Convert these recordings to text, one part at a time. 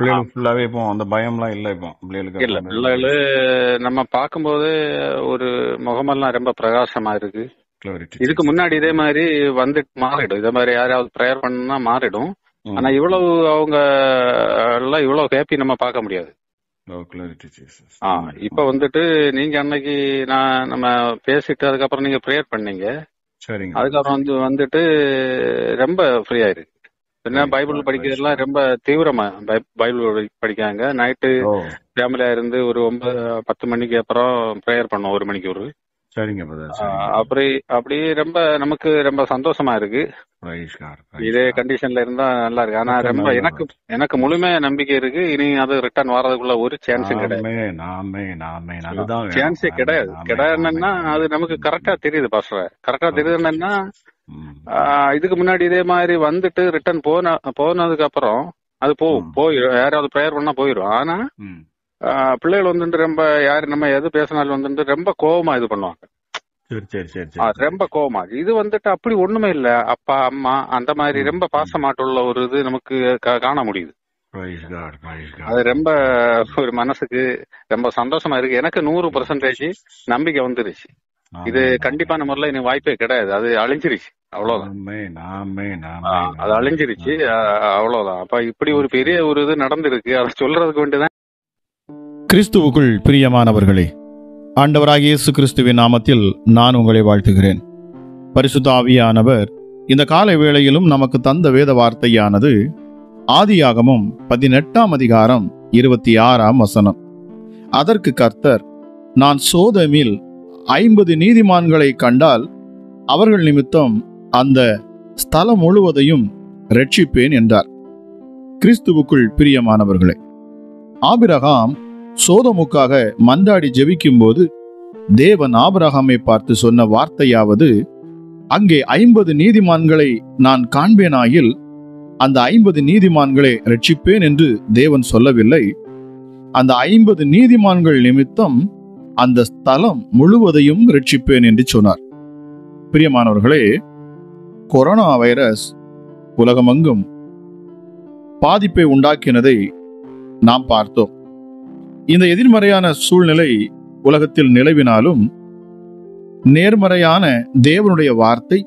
பிள்ளைகளுக்கு ஃபுல்லாவே இப்போ அந்த பயம்லாம் இல்ல. இப்போ பிள்ளைகளுக்கு இல்ல, எல்லாமே பிள்ளைகளு நம்ம பார்க்கும்போது ஒரு முகமெல்லாம் ரொம்ப பிரகாசமா இருக்கு. Glory to இதுக்கு Jesus. முன்னாடி இதே மாதிரி வந்துட்டு மாறிடும். இதே மாதிரி யாராவது ப்ரேயர் பண்ணா மாறிடும். ஆனா இவ்வளவு அவங்க எல்லாம் இவ்வளவு ஹேப்பி நம்ம பார்க்க முடியாது. Oh, glory to Jesus. இப்ப வந்துட்டு நீங்க அன்னைக்கு நம்ம பேசிட்டு அதுக்கப்புறம் நீங்க ப்ரேயர் பண்ணீங்க. சரிங்க. அதுக்கப்புறம் வந்துட்டு ரொம்ப ஃப்ரீயா இருக்கு. என்ன பைபிள் படிக்கிறதுலாம் ரொம்ப தீவிரமா பைபிள் படிக்காங்க. நைட்டு ஃபேமிலியா இருந்து ஒரு 9-10 மணிக்கு அப்புறம் ப்ரேயர் பண்ணோம், 1 மணிக்கு ஒரு. சரிங்க அப்படி ரொம்ப நமக்கு ரொம்ப சந்தோஷமா இருக்கு. இதே கண்டிஷன்ல இருந்தா நல்லா இருக்கு. ஆனா ரொம்ப எனக்கு முழுமையா நம்பிக்கை இருக்கு. இனி அது ரிட்டர்ன் வர்றதுக்குள்ள ஒரு சான்ஸும் கிடையாது. சான்ஸே கிடையாது. கிடையாதுன்னா அது நமக்கு கரெக்டா தெரியுது பாஸ்டர். கரெக்டா தெரியுதுன்னா இதுக்கு முன்னாடி இதே மாதிரி வந்துட்டு ரிட்டர்ன் போனதுக்கு அப்புறம் அது போயிடும். யாராவது ப்ரேயர் பண்ணா போயிடும். ஆனா பிள்ளைகள் வந்துட்டு ரொம்ப நம்ம எது பேசினாலும் வந்துட்டு ரொம்ப கோவமா இது பண்ணுவாங்க. ரொம்ப கோவமா. இது வந்துட்டு அப்படி ஒண்ணுமே இல்ல. அப்பா அம்மா அந்த மாதிரி ரொம்ப பாசமாட்டுள்ள ஒரு இது நமக்கு காண முடியுது. அது ரொம்ப ஒரு மனசுக்கு ரொம்ப சந்தோஷமா இருக்கு. எனக்கு 100% நம்பிக்கை வந்துருச்சு. இது கண்டிப்பான முறையில இனி வாய்ப்பே கிடையாது. அது அழிஞ்சிருச்சு, அவ்வளவுதான். அது அழிஞ்சிருச்சு, அவ்வளவுதான். அப்ப இப்படி ஒரு பெரிய ஒரு இது நடந்திருக்கு. அதை சொல்றதுக்கு வேண்டியதான். கிறிஸ்துவுக்குள் பிரியமானவர்களே, ஆண்டவராகிய இயேசு கிறிஸ்துவின் நாமத்தில் நான் உங்களை வாழ்த்துகிறேன். பரிசுத்த ஆவியானவர் இந்த காலை வேளையிலும் நமக்கு தந்த வேத வார்த்தையானது ஆதியாகமம் 18ஆம் அதிகாரம் 26ஆம் வசனம். அதற்கு கர்த்தர், நான் சோதோமில் 50 நீதிமான்களை கண்டால் அவர்கள் நிமித்தம் அந்த ஸ்தலம் முழுவதையும் இரட்சிப்பேன் என்றார். கிறிஸ்துவுக்குள் பிரியமானவர்களே, ஆபிரகாம் சோதோமுக்காக மன்றாடி ஜெபிக்கும் போது தேவன் ஆபிரகாமை பார்த்து சொன்ன வார்த்தையாவது, அங்கே 50 நீதிமான்களை நான் காண்பேனாயில் அந்த 50 நீதிமான்களை இரட்சிப்பேன் என்று தேவன் சொல்லவில்லை. அந்த 50 நீதிமான்கள் நிமித்தம் அந்த ஸ்தலம் முழுவதையும் இரட்சிப்பேன் என்று சொன்னார். பிரியமானவர்களே, கொரோனா வைரஸ் உலகமெங்கும் பாதிப்பை உண்டாக்கினதை நாம் பார்த்தோம். இந்த எதிர்மறையான சூழ்நிலை உலகத்தில் நிலவினாலும் நேர்மறையான தேவனுடைய வார்த்தை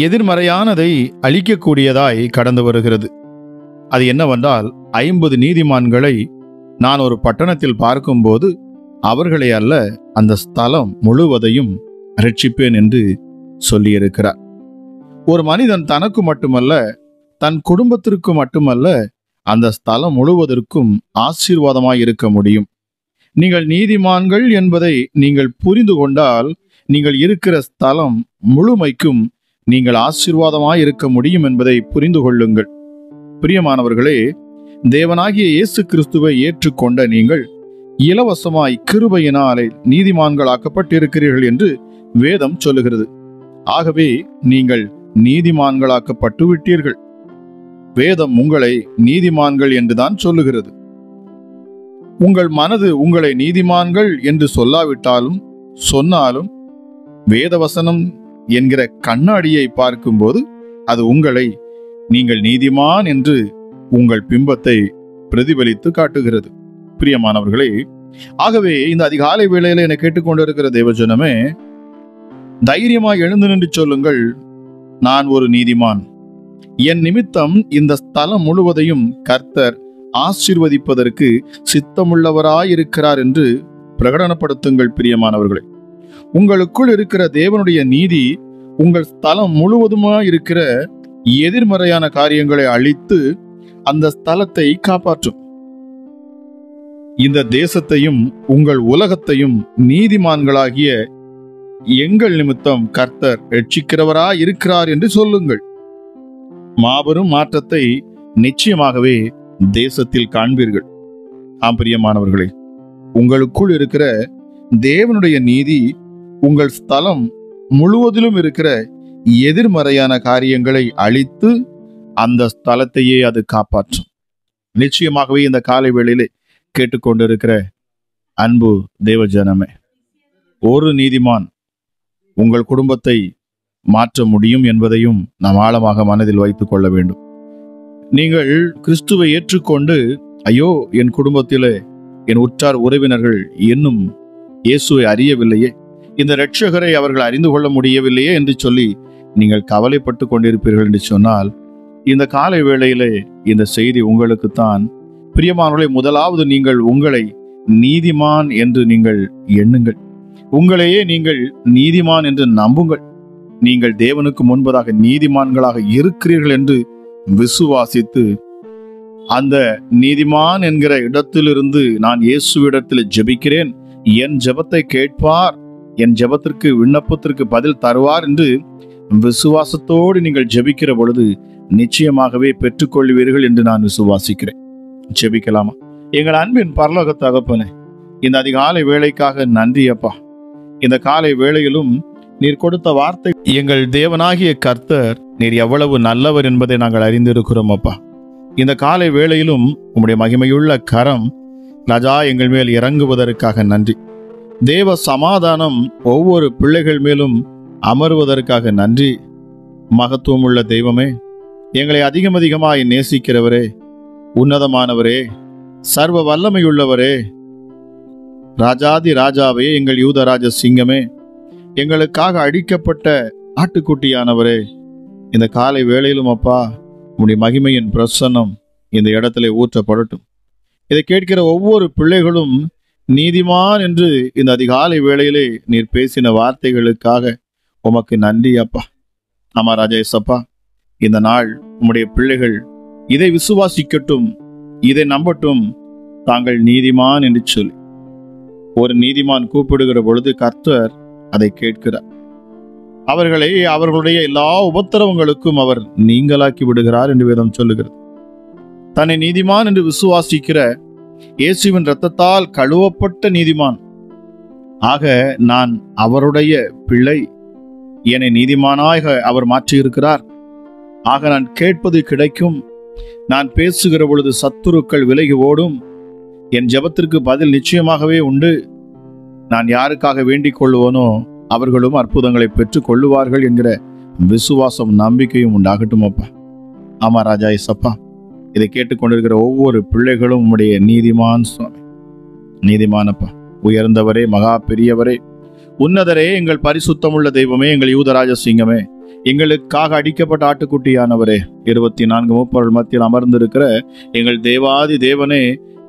எதிர்மறையானதை அழிக்கக்கூடியதாய் கடந்து வருகிறது. அது என்னவென்றால், 50 நீதிமான்களை நான் ஒரு பட்டணத்தில் பார்க்கும்போது அவர்களை அல்ல, அந்த ஸ்தலம் முழுவதையும் இரட்சிப்பேன் என்று சொல்லியிருக்கிறார். ஒரு மனிதன் தனக்கு மட்டுமல்ல, தன் குடும்பத்திற்கு மட்டுமல்ல, அந்த ஸ்தலம் முழுவதற்கும் ஆசீர்வாதமாய் இருக்க முடியும். நீங்கள் நீதிமான்கள் என்பதை நீங்கள் புரிந்து கொண்டால், நீங்கள் இருக்கிற ஸ்தலம் முழுமைக்கும் நீங்கள் ஆசீர்வாதமாய் இருக்க முடியும் என்பதை புரிந்து கொள்ளுங்கள். பிரியமானவர்களே, தேவனாகிய இயேசு கிறிஸ்துவை ஏற்றுக்கொண்ட நீங்கள் இலவசமாய் கிருபையினாலே நீதிமான்களாக்கப்பட்டிருக்கிறீர்கள் என்று வேதம் சொல்லுகிறது. ஆகவே நீங்கள் நீதிமான்களாக்கப்பட்டு விட்டீர்கள். வேதம் உங்களை நீதிமான்கள் என்றுதான் சொல்லுகிறது. உங்கள் மனது உங்களை நீதிமான்கள் என்று சொல்லாவிட்டாலும் சொன்னாலும், வேதவசனம் என்கிற கண்ணாடியை பார்க்கும்போது அது உங்களை நீங்கள் நீதிமான் என்று உங்கள் பிம்பத்தை பிரதிபலித்து காட்டுகிறது. பிரியமானவர்களே, ஆகவே இந்த அதிகாலை வேளையில என்னை கேட்டுக்கொண்டிருக்கிற தேவஜனமே, தைரியமாய் எழுந்து நின்று சொல்லுங்கள், நான் ஒரு நீதிமான். என் நிமித்தம் இந்த ஸ்தலம் முழுவதையும் கர்த்தர் ஆசீர்வதிப்பதற்கு சித்தமுள்ளவராயிருக்கிறார் என்று பிரகடனப்படுத்துங்கள். பிரியமானவர்களே, உங்களுக்குள் இருக்கிற தேவனுடைய நீதி உங்கள் ஸ்தலம் முழுவதுமாய் இருக்கிற எதிர்மறையான காரியங்களை அழித்து அந்த ஸ்தலத்தை காப்பாற்றும். இந்த தேசத்தையும் உங்கள் உலகத்தையும் நீதிமான்களாகிய எங்கள் நிமித்தம் கர்த்தர் ரட்சிக்கிறவராய் இருக்கிறார் என்று சொல்லுங்கள். மாபெரும் மாற்றத்தை நிச்சயமாகவே தேசத்தில் காண்பீர்கள். ஆம் பிரியமானவர்களே, உங்களுக்குள் இருக்கிற தேவனுடைய நீதி உங்கள் ஸ்தலம் முழுவதிலும் இருக்கிற எதிர்மறையான காரியங்களை அழித்து அந்த ஸ்தலத்தையே அது காப்பாற்றும். நிச்சயமாகவே இந்த காலை வேளையிலே கேட்டுக்கொண்டிருக்கிற அன்பு தேவஜனமே, ஒரு நீதிமான் உங்கள் குடும்பத்தை மாற்ற முடியும் என்பதையும் நாம் ஆழமாக மனதில் வைத்துக் கொள்ள வேண்டும். நீங்கள் கிறிஸ்துவை ஏற்றுக்கொண்டு, ஐயோ என் குடும்பத்திலே என் உற்றார் உறவினர்கள் இன்னும் இயேசுவை அறியவில்லையே, இந்த இரட்சகரை அவர்கள் அறிந்து கொள்ள முடியவில்லையே என்று சொல்லி நீங்கள் கவலைப்பட்டு கொண்டிருப்பீர்கள் என்று சொன்னால், இந்த காலை வேளையிலே இந்த செய்தி உங்களுக்குத்தான். பிரியமானவர்களே, முதலாவது நீங்கள் உங்களை நீதிமான் என்று நீங்கள் எண்ணுங்கள். உங்களையே நீங்கள் நீதிமான் என்று நம்புங்கள். நீங்கள் தேவனுக்கு முன்பதாக நீதிமான்களாக இருக்கிறீர்கள் என்று விசுவாசித்து, அந்த நீதிமான் என்கிற இடத்திலிருந்து நான் இயேசுவிடத்தில் ஜெபிக்கிறேன், என் ஜெபத்தை கேட்பார், என் ஜெபத்திற்கு விண்ணப்பத்திற்கு பதில் தருவார் என்று விசுவாசத்தோடு நீங்கள் ஜெபிக்கிற பொழுது நிச்சயமாகவே பெற்றுக்கொள்வீர்கள் என்று நான் விசுவாசிக்கிறேன். ஜெபிக்கலாமா? எங்கள் அன்பின் பரலோக தகப்பனே, இந்த அதிகாலை வேளைக்காக நன்றி அப்பா. இந்த காலை வேளையிலும் நீர் கொடுத்த வார்த்தை, எங்கள் தேவனாகிய கர்த்தர் நீர் எவ்வளவு நல்லவர் என்பதை நாங்கள் அறிந்திருக்கிறோம் அப்பா. இந்த காலை வேளையிலும் உம்முடைய மகிமையுள்ள கரம் ராஜா எங்கள் மேல் இறங்குவதற்காக நன்றி. தேவ சமாதானம் ஒவ்வொரு பிள்ளைகள் மேலும் அமர்வதற்காக நன்றி. மகத்துவமுள்ள தெய்வமே, எங்களை அதிகமாய் நேசிக்கிறவரே, உன்னதமானவரே, சர்வ வல்லமையுள்ளவரே, ராஜாதி ராஜாவே, எங்கள் யூதராஜ சிங்கமே, எங்களுக்காக அடிக்கப்பட்ட ஆட்டுக்குட்டியானவரே, இந்த காலை வேளையிலும் அப்பா உம்முடைய மகிமையின் பிரசன்னம் இந்த இடத்துல ஊற்றப்படட்டும். இதை கேட்கிற ஒவ்வொரு பிள்ளைகளும் நீதிமான் என்று இந்த அதிகாலை வேளையிலே நீர் பேசின வார்த்தைகளுக்காக உமக்கு நன்றி அப்பா. ஆமா ராஜேசப்பா, இந்த நாள் உம்முடைய பிள்ளைகள் இதை விசுவாசிக்கட்டும், இதை நம்பட்டும், தாங்கள் நீதிமான் என்று சொல்லி. ஒரு நீதிமான் கூப்பிடுகிற பொழுது கர்த்தர் அதை கேட்கிறார். அவர்களை அவர்களுடைய எல்லா உபத்திரவங்களுக்கும் அவர் நீங்களாக்கி விடுகிறார் என்று வேதம் சொல்லுகிறது. தன்னை நீதிமான் என்று விசுவாசிக்கிற, இயேசுவின் இரத்தத்தால் கழுவப்பட்ட நீதிமான் ஆக நான் அவருடைய பிள்ளை, என்னை நீதிமானாக அவர் மாற்றியிருக்கிறார், ஆக நான் கேட்பது கிடைக்கும், நான் பேசுகிற பொழுது சத்துருக்கள் விலகி ஓடும், என் ஜெபத்திற்கு பதில் நிச்சயமாகவே உண்டு, நான் யாருக்காக வேண்டிக் கொள்ளுவனோ அவர்களும் அற்புதங்களை பெற்றுக் கொள்ளுவார்கள் என்கிற விசுவாசம் நம்பிக்கையும் உண்டாகட்டும் அப்பா. ஆமா ராஜா இசப்பா, இதை கேட்டுக்கொண்டிருக்கிற ஒவ்வொரு பிள்ளைகளும் உம்முடைய நீதிமான் சுவாமி. நீதிமானப்பா, உயர்ந்தவரே, மகா பெரியவரே, உன்னதரே, எங்கள் பரிசுத்தமுள்ள தெய்வமே, எங்கள் யூதராஜ சிங்கமே, எங்களுக்காக அடிக்கப்பட்ட ஆட்டுக்குட்டியானவரே, 24 மூப்பர்கள் மத்தியில் அமர்ந்திருக்கிற எங்கள் தேவாதி தேவனே,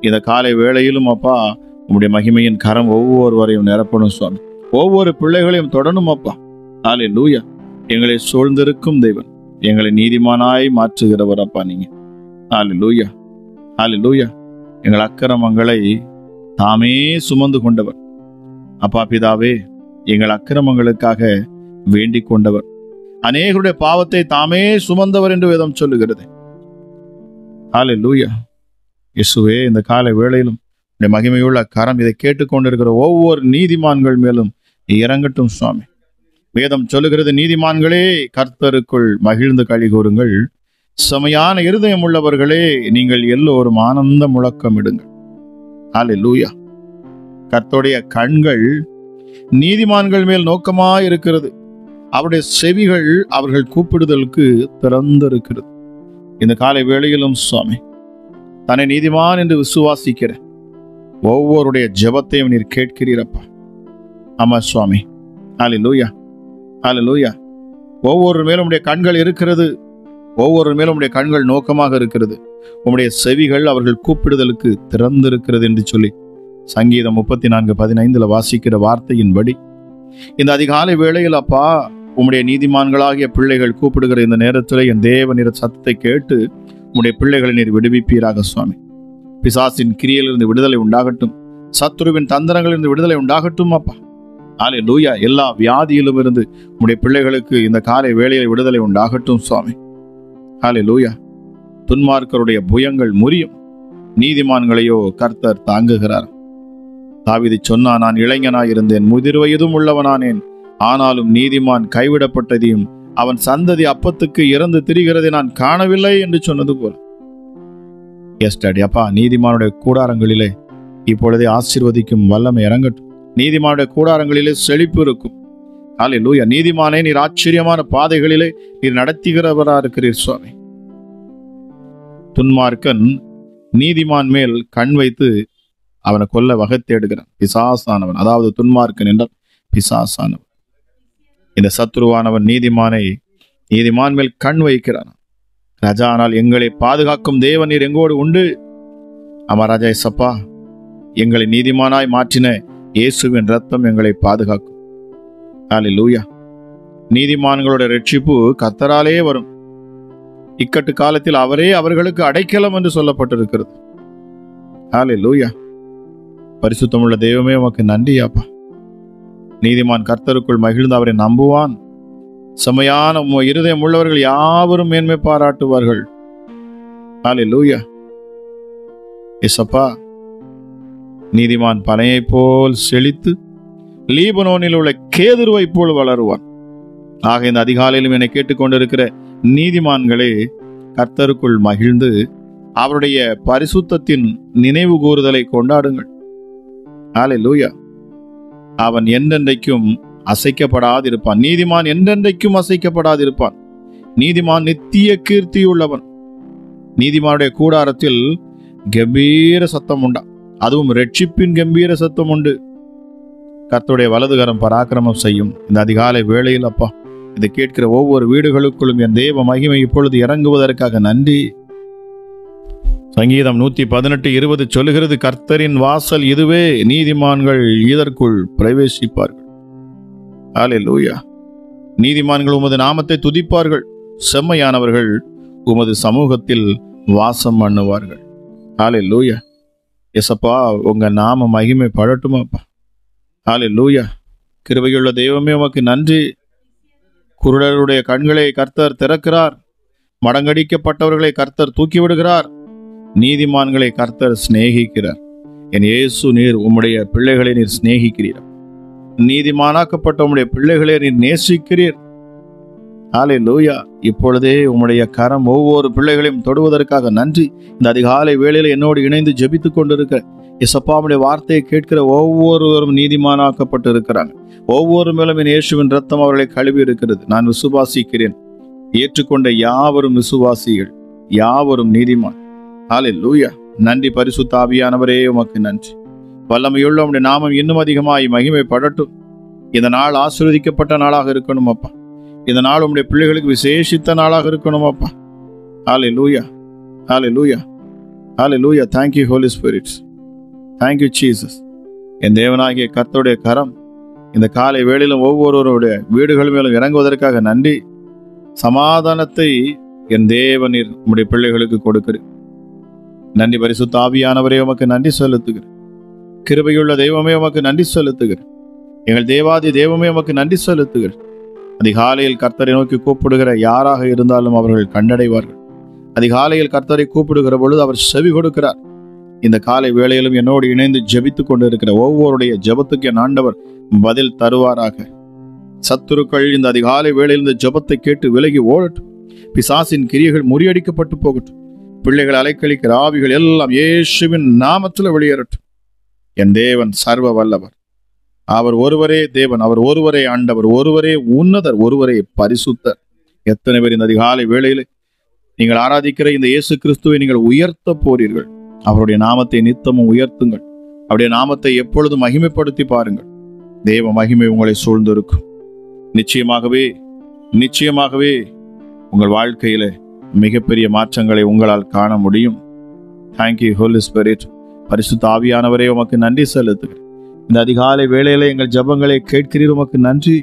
இந்த காலை வேளையிலும் அப்பா உம்முடைய மகிமையின் கரம் ஒவ்வொருவரையும் நிரப்பணும் சுவாமி. ஒவ்வொரு பிள்ளைகளையும் தொடரும் அப்பா. ஹல்லேலூயா. எங்களை சூழ்ந்திருக்கும் தெய்வன், எங்களை நீதிமானாய் மாற்றுகிறவர் அப்பா நீங்க. ஹல்லேலூயா, ஹல்லேலூயா. எங்கள் அக்கிரமங்களை தாமே சுமந்து கொண்டவர் அப்பா. பிதாவே, எங்கள் அக்கிரமங்களுக்காக வேண்டிக் கொண்டவர், அநேகருடைய பாவத்தை தாமே சுமந்தவர் என்று வேதம் சொல்லுகிறது. ஹல்லேலூயா. இயேசுவே, இந்த காலை வேளையிலும் இந்த மகிமையுள்ள கரம் இதை கேட்டுக்கொண்டிருக்கிற ஒவ்வொரு நீதிமான்கள் மேலும் இறங்கட்டும் சுவாமி. வேதம் சொல்லுகிறது, நீதிமான்களே கர்த்தருக்குள் மகிழ்ந்து களி கூறுங்கள், செமையான இருதயம் உள்ளவர்களே நீங்கள் எல்லோரும் ஆனந்த முழக்கமிடுங்கள். ஹல்லேலூயா. கர்த்தருடைய கண்கள் நீதிமான்கள் மேல் நோக்கமாயிருக்கிறது, அவருடைய செவிகள் அவர்கள் கூப்பிடுதலுக்கு திறந்திருக்கிறது. இந்த காலை வேளையிலும் சுவாமி, தன்னை நீதிமான் என்று விசுவாசிக்கிற ஒவ்வொருடைய ஜெபத்தையும் நீர் கேட்கிறீரப்பா. ஆமா சுவாமி. ஹல்லேலூயா, ஹல்லேலூயா. ஒவ்வொரு மேலும் உடைய கண்கள் இருக்கிறது, ஒவ்வொரு மேலும் உடைய கண்கள் நோக்கமாக இருக்கிறது, உம்முடைய செவிகள் அவர்கள் கூப்பிடுதலுக்கு திறந்திருக்கிறது என்று சொல்லி சங்கீதம் 34:15 வாசிக்கிற வார்த்தையின்படி இந்த அதிகாலை வேளையில் அப்பா உம்முடைய நீதிமான்களாகிய பிள்ளைகள் கூப்பிடுகிற இந்த நேரத்தில் என் தேவ நீர் சத்தத்தை கேட்டு உம்முடைய பிள்ளைகளை நீர் விடுவிப்பீராக சுவாமி. பிசாசின் கிரியையிலிருந்து விடுதலை உண்டாகட்டும், சத்துருவின் தந்திரங்களிலிருந்து விடுதலை உண்டாகட்டும் அப்பா. ஹல்லேலூயா. எல்லா வியாதியிலும் இருந்து உம்முடைய பிள்ளைகளுக்கு இந்த காலை வேளையில் விடுதலை உண்டாகட்டும் சுவாமி. ஹல்லேலூயா. துன்மார்க்கருடைய புயங்கள் முறியும், நீதிமான்களையோ கர்த்தர் தாங்குகிறார். தாவீது சொன்னான், நான் இளைஞனாய் இருந்தேன், முதிர் வயதும் உள்ளவனானேன், ஆனாலும் நீதிமான் கைவிடப்பட்டதையும் அவன் சந்ததி அப்பத்துக்கு இறந்து திரிகிறதை நான் காணவில்லை என்று சொன்னது போல. எஸ் டாடி அப்பா, நீதிமானுடைய கூடாரங்களிலே இப்பொழுதே ஆசீர்வதிக்கும் வல்லமை இறங்கட்டும். நீதிமானுடைய கூடாரங்களிலே செழிப்பு இருக்கும். ஹல்லேலூயா. நீதிமானே, நீர் ஆச்சரியமான பாதைகளிலே நீர் நடத்துகிறவரா இருக்கிறீர் சுவாமி. துன்மார்க்கன் நீதிமான் மேல் கண் வைத்து அவனை கொல்ல வகை தேடுகிறான். பிசாசானவன், அதாவது துன்மார்க்கன் என்றால் பிசாசானவன். இந்த சத்துருவானவன் நீதிமான் மேல் கண் வைக்கிறான். ராஜா, ஆனால் எங்களை பாதுகாக்கும் தேவன் நீர் எங்கோடு உண்டு. ஆமா ராஜா ஏசப்பா, எங்களை நீதிமானாய் மாற்றின இயேசுவின் ரத்தம் எங்களை பாதுகாக்கும். ஹல்லேலூயா. நீதிமான்களுடைய ரட்சிப்பு கர்த்தராலே வரும். இக்கட்டு காலத்தில் அவரே அவர்களுக்கு அடைக்கலம் என்று சொல்லப்பட்டிருக்கிறது. ஹல்லேலூயா. பரிசுத்தமுள்ள தெய்வமே, உமக்கு நன்றி அப்பா. நீதிமான் கர்த்தருக்குள் மகிழ்ந்து அவரை நம்புவான். செம்மையான இருதயம் உள்ளவர்கள் யாவரும் மேன்மை பாராட்டுவார்கள். ஹல்லேலூயா. ஏசப்பா, நீதிமான் பனையை போல் செழித்து லீபனோனில் உள்ள கேதுருவை போல் வளருவான். ஆக இந்த அதிகாலையிலும் என்னை கேட்டுக்கொண்டிருக்கிற நீதிமான்களே, கர்த்தருக்குள் மகிழ்ந்து அவருடைய பரிசுத்தத்தின் நினைவு கூறுதலை கொண்டாடுங்கள். ஹல்லேலூயா. அவன் என்றென்றைக்கும் அசைக்கப்படாதிருப்பான். நீதிமான் என்றென்றைக்கும் அசைக்கப்படாதிருப்பான். நீதிமான் நித்திய கீர்த்தியுள்ளவன். நீதிமானுடைய கூடாரத்தில் கம்பீர சத்தம் உண்டா, அதுவும் ரட்சிப்பின் கம்பீர சத்தம் உண்டு. கர்த்தருடைய வலதுகரம் பராக்கிரமம் செய்யும். இந்த அதிகாலை வேளையில் அப்பா, இதை கேட்கிற ஒவ்வொரு வீடுகளுக்குள்ளும் என் தேவ மகிமை இப்பொழுது இறங்குவதற்காக நன்றி. சங்கீதம் 118:20 சொல்லுகிறது, கர்த்தரின் வாசல் இதுவே, நீதிமான்கள் இதற்குள் பிரவேசிப்பார்கள். ஹல்லேலூயா. நீதிமான்கள் உமது நாமத்தை துதிப்பார்கள். செம்மையானவர்கள் உமது சமூகத்தில் வாசம் பண்ணுவார்கள். ஹல்லேலூயா. எசப்பா, உங்க நாம மகிமை படட்டுமாப்பா. ஹல்லேலூயா. கிருபையுள்ள தெய்வமே, உமக்கு நன்றி. குருடருடைய கண்களை கர்த்தர் திறக்கிறார். மடங்கடிக்கப்பட்டவர்களை கர்த்தர் தூக்கி விடுகிறார். நீதிமான்களை கர்த்தர் சிநேகிக்கிறார். என் இயேசு, நீர் உம்முடைய பிள்ளைகளை நீர் சிநேகிக்கிறீர். நீதிமானாக்கப்பட்ட உம்முடைய பிள்ளைகளை நீர் நேசிக்கிறீர். ஹல்லேலூயா. இப்பொழுதே உம்முடைய கரம் ஒவ்வொரு பிள்ளைகளையும் தொடுவதற்காக நன்றி. இந்த அதிகாலை வேளையில் என்னோடு இணைந்து ஜெபித்துக் கொண்டிருக்க இயேசுப்பாவுடைய வார்த்தையை கேட்கிற ஒவ்வொருவரும் நீதிமானாக்கப்பட்டு இருக்கிறாங்க. ஒவ்வொரு மேலும் என் இயேசுவின் ரத்தம் அவர்களை கழுவி இருக்கிறது. நான் விசுவாசிக்கிறேன். ஏற்றுக்கொண்ட யாவரும் விசுவாசிகள், யாவரும் நீதிமான். ஹல்லேலூயா. நன்றி பரிசுத்த ஆவியானவரே, உமக்கு நன்றி. வல்லமையுள்ள உம்முடைய நாமம் இன்னும் அதிகமாய் மகிமைப்படட்டும். இந்த நாள் ஆசீர்வதிக்கப்பட்ட நாளாக இருக்கணும் அப்பா. இந்த நாள் உம்முடைய பிள்ளைகளுக்கு விசேஷித்த நாளாக இருக்கணும் அப்பா. ஹல்லேலூயா. ஹல்லேலூயா. ஹல்லேலூயா. Thank you Holy Spirit. Thank you Jesus. என் தேவனாகிய கர்த்தருடைய கரம் இந்த காலை வேளையிலும் ஒவ்வொருவருடைய வீடுகள் மேலும் இறங்குவதற்காக நன்றி. சமாதானத்தை என் தேவனீர் உம்முடைய பிள்ளைகளுக்கு கொடுக்கிறேன். நன்றி பரிசுத்த ஆவியானவரே, உமக்கு நன்றி செலுத்துகிறேன். கிருபையுள்ள தெய்வமே, உமக்கு நன்றி செலுத்துகிறேன். எங்கள் தேவாதி தெய்வமே, உமக்கு நன்றி செலுத்துகிறேன். அதிகாலையில் கர்த்தரை நோக்கி கூப்பிடுகிற யாராக இருந்தாலும் அவர்கள் கண்டடைவார்கள். அதிகாலையில் கர்த்தரை கூப்பிடுகிற பொழுது அவர் செவி கொடுக்கிறார். இந்த காலை வேளையிலும் என்னோடு இணைந்து ஜெபித்துக் கொண்டிருக்கிற ஒவ்வொருடைய ஜெபத்துக்கு என் ஆண்டவர் பதில் தருவாராக. சத்துருக்கள் இந்த அதிகாலை வேளையில் இந்த ஜெபத்தை கேட்டு விலகி ஓடட்டும். பிசாசின் கிரியைகள் முறியடிக்கப்பட்டு போகட்டும். பிள்ளைகள் அலைக்கழிக்கிற ஆவிகள் எல்லாம் இயேசுவின் நாமத்தில் வெளியேறட்டும். என் தேவன் சர்வ வல்லவர். அவர் ஒருவரே தேவன், அவர் ஒருவரே ஆண்டவர், ஒருவரே உன்னதர், ஒருவரே பரிசுத்தர். எத்தனை பேர் இந்த அதிகாலை வேளையில் நீங்கள் ஆராதிக்கிற இந்த இயேசு கிறிஸ்துவை நீங்கள் உயர்த்த போறீர்கள். அவருடைய நாமத்தை நித்தமும் உயர்த்துங்கள். அவருடைய நாமத்தை எப்பொழுதும் மகிமைப்படுத்தி பாருங்கள். தேவ மகிமை உங்களை சூழ்ந்திருக்கும். நிச்சயமாகவே உங்கள் வாழ்க்கையில மிகப்பெரிய மாற்றங்களை உங்களால் காண முடியும். Thank you holy spirit. பரிசுத்த ஆவியானவரே, உமக்கு நன்றி செலுத்துகிறேன். இந்த அதிகாலை வேளையில எங்கள் ஜெபங்களை கேட்கிறீர், உமக்கு நன்றி.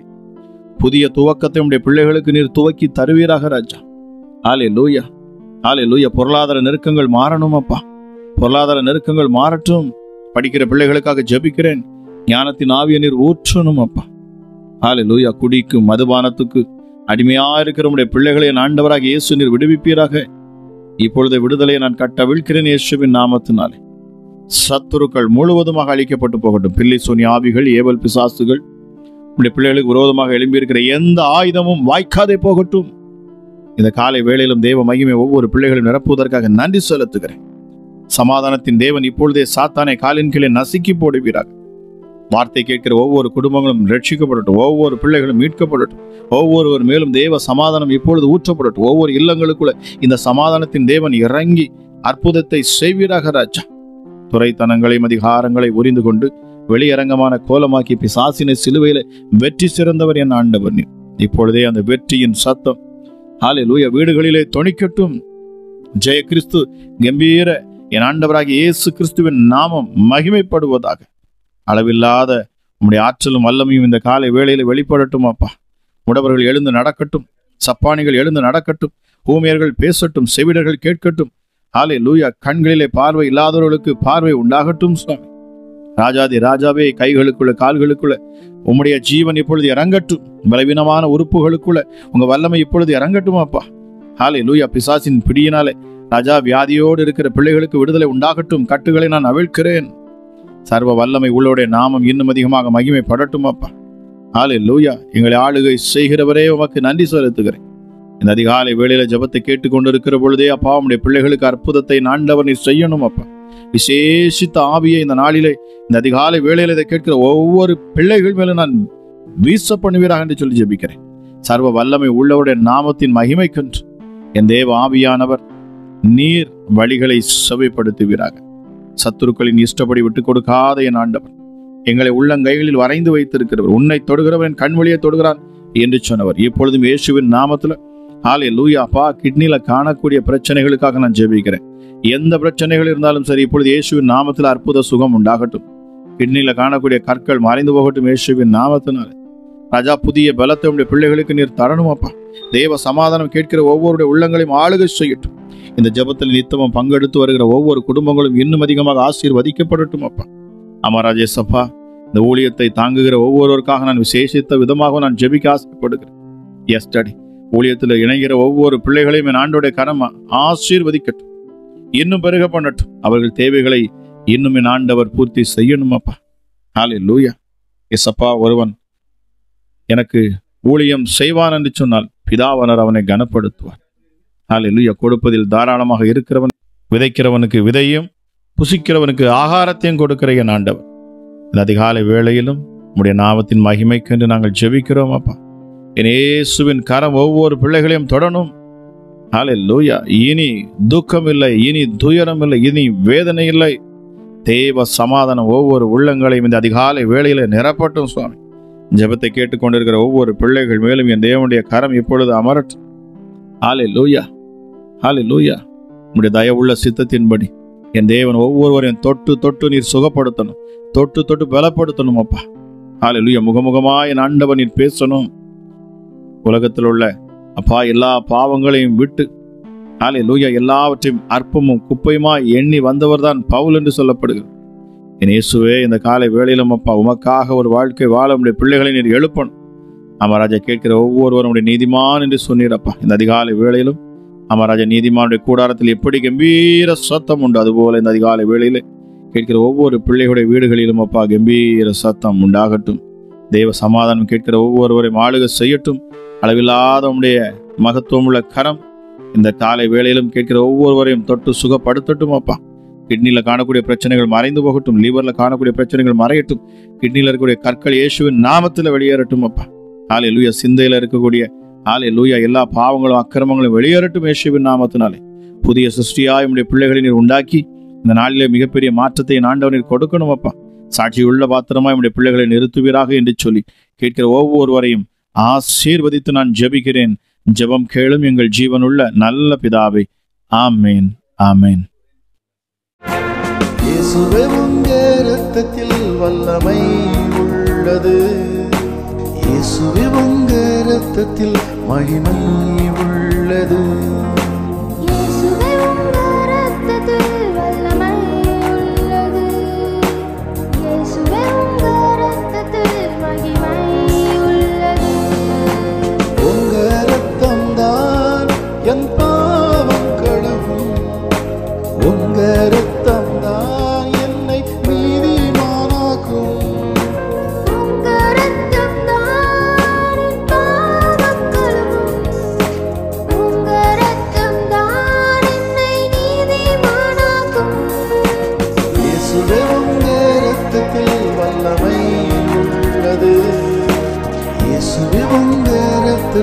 புதிய துவக்கத்தை உடைய பிள்ளைகளுக்கு நீர் துவக்கி தருவீராக ராஜா. ஹல்லேலூயா. ஹல்லேலூயா. பொருளாதார நெருக்கங்கள் மாறணும் அப்பா. பொருளாதார நெருக்கங்கள் மாறட்டும். படிக்கிற பிள்ளைகளுக்காக ஜெபிக்கிறேன். ஞானத்தின் ஆவியை நீர் ஊற்றணும் அப்பா. ஹல்லேலூயா. குடிக்கும் மதுபானத்துக்கு அடிமையா இருக்கிற உடைய பிள்ளைகளை ஆண்டவராக இயேசு நீர் விடுவிப்பீராக. இப்பொழுது விடுதலையை நான் கட்டவிழ்க்கிறேன் இயேசுவின் நாமத்தினாலே. சத்துருக்கள் முழுவதுமாக அழிக்கப்பட்டு போகட்டும். பில்லி சூனிய ஆவிகள், ஏவல் பிசாசுகள், உடைய பிள்ளைகளுக்கு விரோதமாக எழும்பியிருக்கிற எந்த ஆயுதமும் வாய்க்காதே போகட்டும். இந்த காலை வேளையிலும் தேவ மகிமை ஒவ்வொரு பிள்ளைகளும் நிரப்புவதற்காக நன்றி செலுத்துகிறேன். சமாதானத்தின் தேவன் இப்பொழுதே சாத்தானை காலின் கீழே நசுக்கி போடுவீராக. வார்த்தை கேட்கிற ஒவ்வொரு குடும்பங்களும் ரட்சிக்கப்படட்டும், ஒவ்வொரு பிள்ளைகளும் மீட்கப்படட்டும், ஒவ்வொருவர் மேலும் தேவ சமாதானம் இப்பொழுது ஊற்றப்படட்டும். ஒவ்வொரு இல்லங்களுக்குள்ள இந்த சமாதானத்தின் தேவன் இறங்கி அற்புதத்தை செய்வீராக ராஜா. துறைத்தனங்களையும் அதிகாரங்களை உரிந்து கொண்டு வெளியரங்கமான கோலமாக்கி பிசாசினை சிலுவையில வெற்றி சிறந்தவர் என் ஆண்டவர் நீர். இப்பொழுதே அந்த வெற்றியின் சத்தம் ஹல்லேலூயா வீடுகளிலே தொனிக்கட்டும். ஜெய கிறிஸ்து கம்பீர என் ஆண்டவராகிய இயேசு கிறிஸ்துவின் நாமம் மகிமைப்படுவதாக. அளவில்லாத உம்முடைய ஆற்றலும் வல்லமையும் இந்த காலை வேளையில வெளிப்படட்டும் அப்பா. முடவர்கள் எழுந்து நடக்கட்டும், சப்பானிகள் எழுந்து நடக்கட்டும், ஊமையர்கள் பேசட்டும், செவிடர்கள் கேட்கட்டும். ஹல்லேலூயா கண்களிலே பார்வை இல்லாதவர்களுக்கு பார்வை உண்டாகட்டும் சுவாமி. ராஜாதி ராஜாவே, கைகளுக்குள்ள கால்களுக்குள்ள உம்முடைய ஜீவன் இப்பொழுது இறங்கட்டும். பலவீனமான உறுப்புகளுக்குள்ள உங்க வல்லமை இப்பொழுது இறங்கட்டும் அப்பா. ஹல்லேலூயா பிசாசின் பிடியினாலே ராஜா வியாதியோடு இருக்கிற பிள்ளைகளுக்கு விடுதலை உண்டாகட்டும். கட்டுகளை நான் அவிழ்க்கிறேன். சர்வ வல்லமை உள்ளோடைய நாமம் இன்னும் அதிகமாக மகிமைப்படட்டும் அப்பா. ஹல்லேலூயா எங்களை ஆளுகை செய்கிறவரே உமக்கு நன்றி செலுத்துகிறேன். இந்த அதிகாலை வேளையில ஜெபத்தை கேட்டுக்கொண்டிருக்கிற பொழுதே அப்பா உம்முடைய பிள்ளைகளுக்கு அற்புதத்தை ஆண்டவர் நீர் செய்யணும் அப்பா. விசேஷித்த ஆவியை இந்த நாளிலே இந்த அதிகாலை வேளையில இதை கேட்கிற ஒவ்வொரு பிள்ளைகள் மேலும் நான் வீச பண்ணுவீராக என்று சொல்லி ஜெபிக்கிறேன். சர்வ வல்லமை உள்ளவருடைய நாமத்தின் மகிமைக்கென்று என் தேவ ஆவியானவர் நீர் வழிகளை செவைப்படுத்துவீராக. சத்துருக்களின் இஷ்டப்படி விட்டுக் கொடுக்காத என் ஆண்டவர், எங்களை உள்ளங்கைகளில் வரைந்து வைத்திருக்கிறவர், உன்னை தொடுகிறவன் கண் வழியை தொடுகிறான் என்று சொன்னவர். இப்பொழுதும் இயேசுவின் நாமத்துல ஹல்லேலூயா அப்பா கிட்னில காணக்கூடிய பிரச்சனைகளுக்காக நான் ஜெபிக்கிறேன். எந்த பிரச்சனைகள் இருந்தாலும் சரி, இப்பொழுது இயேசுவின் நாமத்தில் அற்புத சுகம் உண்டாகட்டும். கிட்னில காணக்கூடிய கற்கள் மறைந்து போகட்டும் இயேசுவின் நாமத்தினால. ராஜா புதிய பலத்தை உடைய பிள்ளைகளுக்கு நீர் தரணும் அப்பா. தேவ சமாதானம் கேட்கிற ஒவ்வொருடைய உள்ளங்களையும் ஆளுகை செய்யட்டும். இந்த ஜெபத்தில் நித்தமும் பங்கெடுத்து வருகிற ஒவ்வொரு குடும்பங்களும் இன்னும் அதிகமாக ஆசீர்வதிக்கப்படட்டும் அப்பா. அமராஜேஸ் அப்பா, இந்த ஊழியத்தை தாங்குகிற ஒவ்வொருவருக்காக நான் விசேஷித்த விதமாக நான் ஜெபிக்க ஆசைப்படுகிறேன். எஸ்டடி ஊழியத்தில் இணைகிற ஒவ்வொரு பிள்ளைகளையும் என் ஆண்டோடைய கரம் ஆசீர்வதிக்கட்டும், இன்னும் பெருக பண்ணட்டும். அவர்கள் தேவைகளை இன்னும் என் ஆண்டவர் பூர்த்தி செய்யணும் அப்பா. ஹல்லேலூயா. எஸ் அப்பா, ஒருவன் எனக்கு ஊழியம் செய்வான் என்று சொன்னால் பிதாவானவர் அவனை கனப்படுத்துவார். ஹல்லேலூயா. கொடுப்பதில் தாராளமாக இருக்கிறவன் விதைக்கிறவனுக்கு விதையும் புசிக்கிறவனுக்கு ஆகாரத்தையும் கொடுக்கிற என் ஆண்டவர். இந்த அதிகாலை வேளையிலும் உம்முடைய நாமத்தின் மகிமைக்கென்று நாங்கள் ஜெபிக்கிறோம் அப்பா. என் இயேசுவின் கரம் ஒவ்வொரு பிள்ளைகளையும் தொடணும். ஹல்லேலூயா. இனி துக்கம் இல்லை, இனி துயரம் இல்லை, இனி வேதனை இல்லை. தேவ சமாதானம் ஒவ்வொரு உள்ளங்களையும் இந்த அதிகாலை வேளையில நிரப்பட்டும் சுவாமி. ஜெபத்தை கேட்டுக்கொண்டிருக்கிற ஒவ்வொரு பிள்ளைகள் மேலும் என் தேவனுடைய கரம் இப்பொழுது அமரட்டும். ஹல்லேலூயா, ஹல்லேலூயா. உம்முடைய தயவுள்ள சித்தத்தின்படி என் தேவன் ஒவ்வொருவரையும் தொட்டு தொட்டு நீர் சுகப்படுத்தணும், தொட்டு தொட்டு பலப்படுத்தணும் அப்பா. ஹல்லேலூயா. முகமுகமாய் என் ஆண்டவன் நீர் பேசணும். உலகத்தில் உள்ள அப்பா எல்லா பாவங்களையும் விட்டு ஹல்லேலூயா எல்லாவற்றையும் அற்பமும் குப்பையுமாய் எண்ணி வந்தவர் தான் பவுல் என்று சொல்லப்படுகிறது. என் இயேசுவே, இந்த காலை வேளையிலும் அப்பா உமக்காக ஒரு வாழ்க்கை வாழ உடைய பிள்ளைகளை நீர் எழுப்பணும். அமராஜா கேட்கிற ஒவ்வொருவரும் உடைய நீதிமான் என்று சொன்னீரப்பா. இந்த அதிகாலை வேளையிலும் அமராஜா நீதிமானுடைய கூடாரத்தில் எப்படி கம்பீர சத்தம் உண்டு, அதுபோல இந்த அதிகாலை வேளையில கேட்கிற ஒவ்வொரு பிள்ளைகளுடைய வீடுகளிலும் அப்பா கம்பீர சத்தம் உண்டாகட்டும். தெய்வ சமாதானம் கேட்கிற ஒவ்வொருவரையும் ஆளுகை செய்யட்டும். அளவில்லாத உடைய மகத்துவம் உள்ள கரம் இந்த காலை வேளையிலும் கேட்கிற ஒவ்வொருவரையும் தொட்டு சுகப்படுத்தட்டும் அப்பா. கிட்னில காணக்கூடிய பிரச்சனைகள் மறைந்து போகட்டும். லிவர்ல காணக்கூடிய பிரச்சனைகள் மறையட்டும். கிட்னில இருக்கக்கூடிய கற்கள் இயேசுவின் நாமத்தில் வெளியேறட்டும் அப்பா. ஹல்லேலூயா. சிந்தையில இருக்கக்கூடிய ஹல்லேலூயா எல்லா பாவங்களும் அக்கிரமங்களும் வெளியேறட்டும் இயேசுவின் நாமத்தினாலே. புதிய சிருஷ்டியாய் உடைய பிள்ளைகளை நீர் உண்டாக்கி இந்த நாளிலே மிகப்பெரிய மாற்றத்தை ஆண்டவர் நீர் கொடுக்கணும் அப்பா. சாட்சியுள்ள பாத்திரமாய் உடைய பிள்ளைகளை நிறுத்துவீராக என்று சொல்லி கேட்கிற ஒவ்வொருவரையும் ஆசீர்வதித்து நான் ஜெபிக்கிறேன். ஜெபம் கேளும் எங்கள் ஜீவனுள்ள நல்ல பிதாவே. ஆமேன், ஆமேன். இயேசுவே, உங்கள் இரத்தத்தில் வல்லமை உள்ளது. இயேசுவே, உங்கள் இரத்தத்தில் மகிமை உள்ளது. இயேசுவே, உங்கள் இரத்தத்தில் வல்லமை உள்ளது. இயேசுவே, உங்கள் இரத்தத்தில் மகிமை உள்ளது. உங்கள் இரத்தம்தான் என் பாவம் கழுவும். உங்கள் இரத்தம்தான் என்னை நீதிமானாக்கும். உங்கள் இரத்தம்தான் என் பாவம் கழுவும். உங்கள்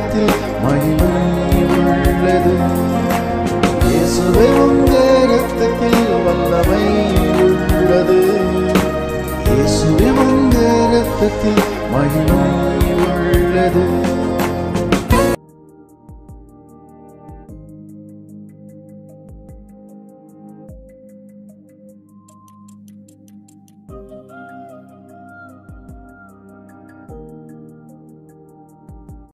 ரத்தத்தில் மகிமை உள்ளது. இயேசுவே உங்க ரத்தத்தில் வல்லமை உள்ளது. இயேசுவே உங்க ரத்தத்தில் மகிமை